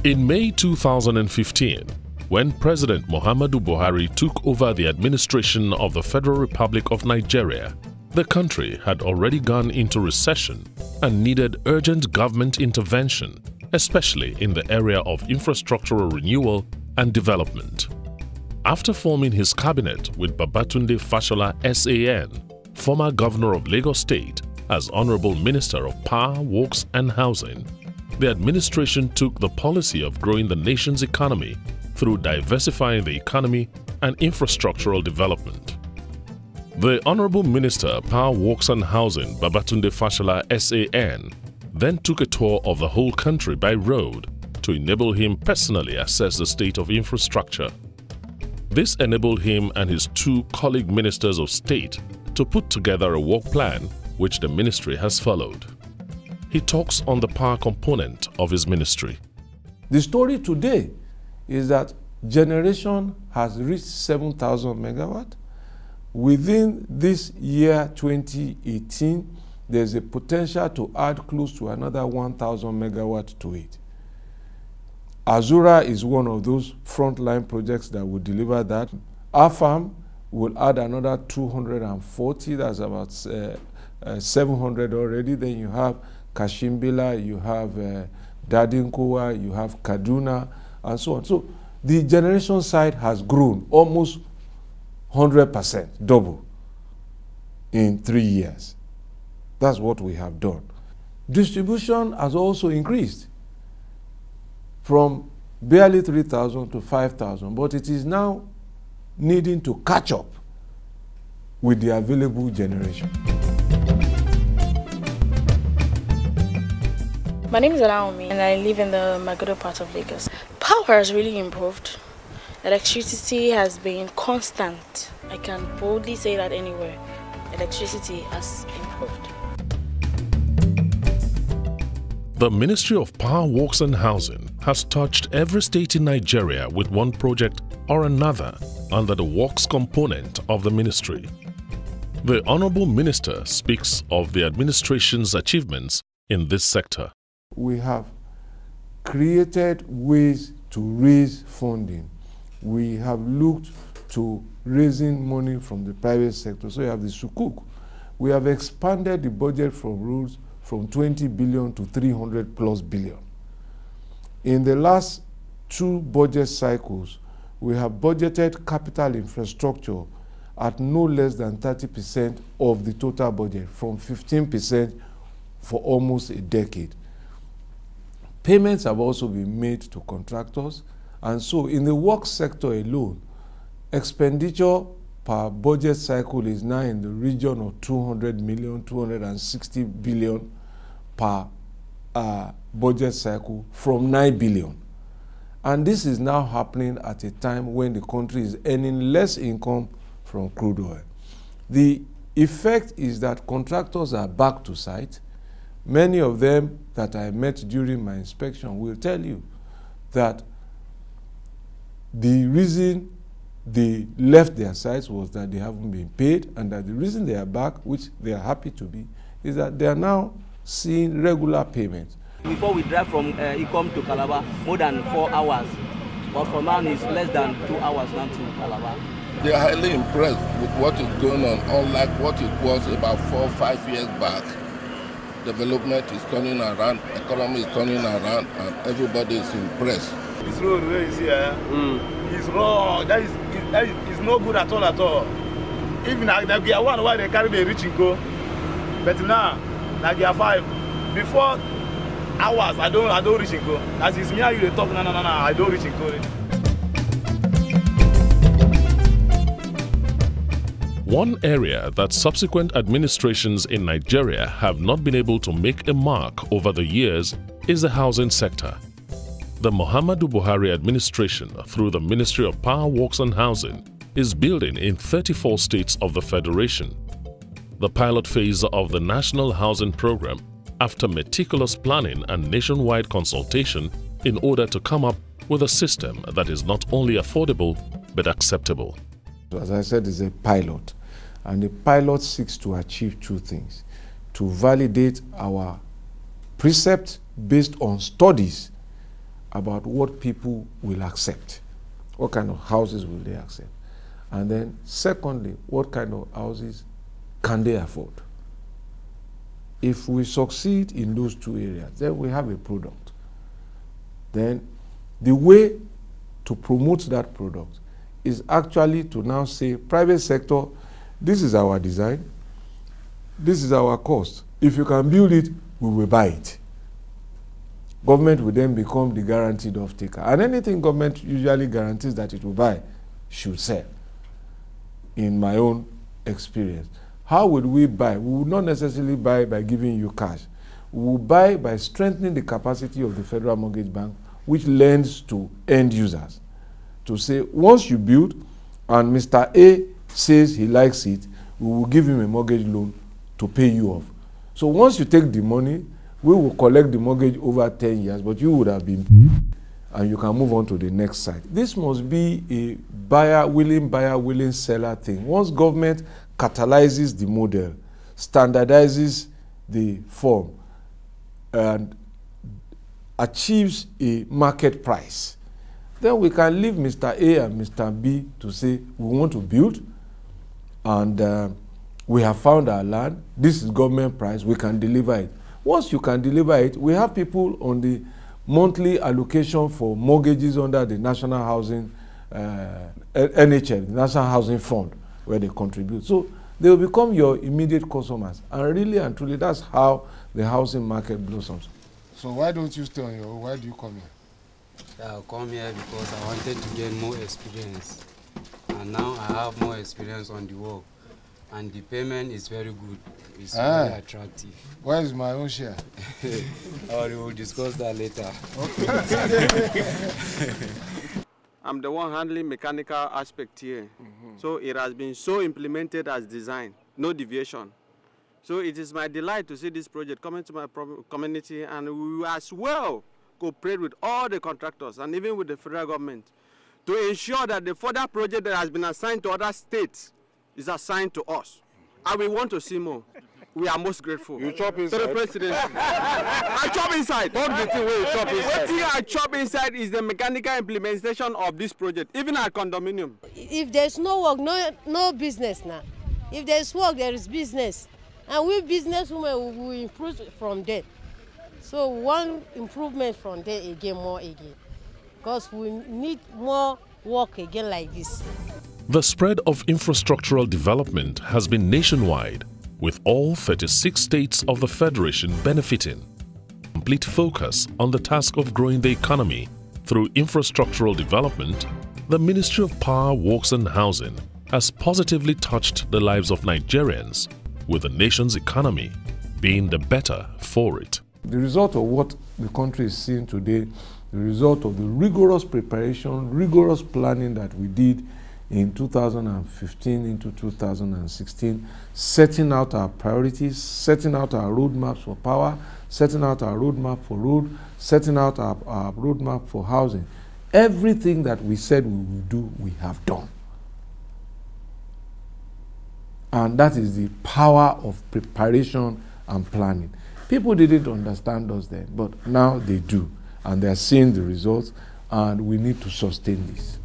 In May 2015, when President Muhammadu Buhari took over the administration of the Federal Republic of Nigeria, the country had already gone into recession and needed urgent government intervention, especially in the area of infrastructural renewal and development. After forming his cabinet with Babatunde Fashola SAN, former governor of Lagos State, as Honorable Minister of Power, Works and Housing, the administration took the policy of growing the nation's economy through diversifying the economy and infrastructural development. The Honorable Minister of Power, Works and Housing, Babatunde Fashola SAN, then took a tour of the whole country by road to enable him personally assess the state of infrastructure. This enabled him and his two colleague ministers of state to put together a work plan which the ministry has followed. He talks on the power component of his ministry. The story today is that generation has reached 7,000 megawatt. Within this year 2018, there's a potential to add close to another 1,000 megawatt to it. Azura is one of those frontline projects that will deliver that. Our farm will add another 240, that's about 700 already. Then you have Kashimbila, you have Dadinkowa, you have Kaduna, and so on. So the generation side has grown almost 100%, double, in 3 years. That's what we have done. Distribution has also increased from barely 3,000 to 5,000, but it is now needing to catch up with the available generation. My name is Alaomi and I live in the Magodo part of Lagos. Power has really improved. Electricity has been constant. I can boldly say that anywhere. Electricity has improved. The Ministry of Power, Works and Housing has touched every state in Nigeria with one project or another under the works component of the ministry. The Honorable Minister speaks of the administration's achievements in this sector. We have created ways to raise funding. We have looked to raising money from the private sector. So you have the sukuk. We have expanded the budget from roads from 20 billion to 300 plus billion. In the last 2 budget cycles, we have budgeted capital infrastructure at no less than 30% of the total budget, from 15% for almost a decade. Payments have also been made to contractors, and so in the works sector alone, expenditure per budget cycle is now in the region of 200 million, 260 billion per budget cycle from 9 billion. And this is now happening at a time when the country is earning less income from crude oil. The effect is that contractors are back to site. Many of them that I met during my inspection will tell you that the reason they left their sites was that they haven't been paid, and that the reason they are back, which they are happy to be, is that they are now seeing regular payments. Before we drive from Ikom to Calabar, more than 4 hours. But for now, it's less than 2 hours now to Calabar. They are highly impressed with what is going on, unlike what it was about 4 or 5 years back. Development is turning around, economy is turning around, and everybody is impressed. This road where you see is wrong. That is no good at all. Even the gear 1 why they carry the reach and go. But now, the gear 5, before hours, I don't reach and go. As it's me, you talk, no, I don't reach and go. One area that subsequent administrations in Nigeria have not been able to make a mark over the years is the housing sector. The Muhammadu Buhari administration, through the Ministry of Power, Works and Housing, is building in 34 states of the Federation. The pilot phase of the National Housing Program, after meticulous planning and nationwide consultation in order to come up with a system that is not only affordable but acceptable. As I said, it's a pilot, and the pilot seeks to achieve 2 things: to validate our precept based on studies about what people will accept. What kind of houses will they accept? And then secondly, what kind of houses can they afford? If we succeed in those two areas, then we have a product. Then the way to promote that product is actually to now say, private sector, this is our design, this is our cost. If you can build it, we will buy it. Government will then become the guaranteed off-taker. And anything government usually guarantees that it will buy should sell, in my own experience. How would we buy? We would not necessarily buy by giving you cash. We will buy by strengthening the capacity of the Federal Mortgage Bank, which lends to end users. To say, once you build and Mr. A says he likes it, we will give him a mortgage loan to pay you off. So once you take the money, we will collect the mortgage over 10 years, but you would have been paid and you can move on to the next site. This must be a buyer, willing seller thing. Once government catalyzes the model, standardizes the form, and achieves a market price, then we can leave Mr. A and Mr. B to say, we want to build, and we have found our land, this is government price, we can deliver it. Once you can deliver it, we have people on the monthly allocation for mortgages under the National Housing, NHL, National Housing Fund, where they contribute. So they will become your immediate customers. And really and truly, that's how the housing market blossoms. So why don't you stay on your own? Why do you come here? I come here because I wanted to gain more experience. And now I have more experience on the work. And the payment is very good. It's very attractive. Where is my own share? We will discuss that later. I'm the one handling mechanical aspect here. So it has been so implemented as designed, no deviation. So it is my delight to see this project coming to my community, and we will as well cooperate with all the contractors and even with the federal government to ensure that the further project that has been assigned to other states is assigned to us. And we want to see more. We are most grateful. You chop inside? To the president. I chop inside. What the thing where you chop inside? What thing I chop inside is the mechanical implementation of this project, even our condominium. If there's no work, no business now. If there's work, there is business. And we businesswomen will improve from there. So one improvement from there again, more again. Because we need more work again like this. The spread of infrastructural development has been nationwide, with all 36 states of the Federation benefiting. Complete focus on the task of growing the economy through infrastructural development, the Ministry of Power, Works and Housing has positively touched the lives of Nigerians, with the nation's economy being the better for it. The result of what the country is seeing today, the result of the rigorous preparation, rigorous planning that we did in 2015 into 2016, setting out our priorities, setting out our roadmaps for power, setting out our roadmap for road, setting out our roadmap for housing. Everything that we said we will do, we have done. And that is the power of preparation and planning. People didn't understand us then, but now they do. And they are seeing the results, and we need to sustain this.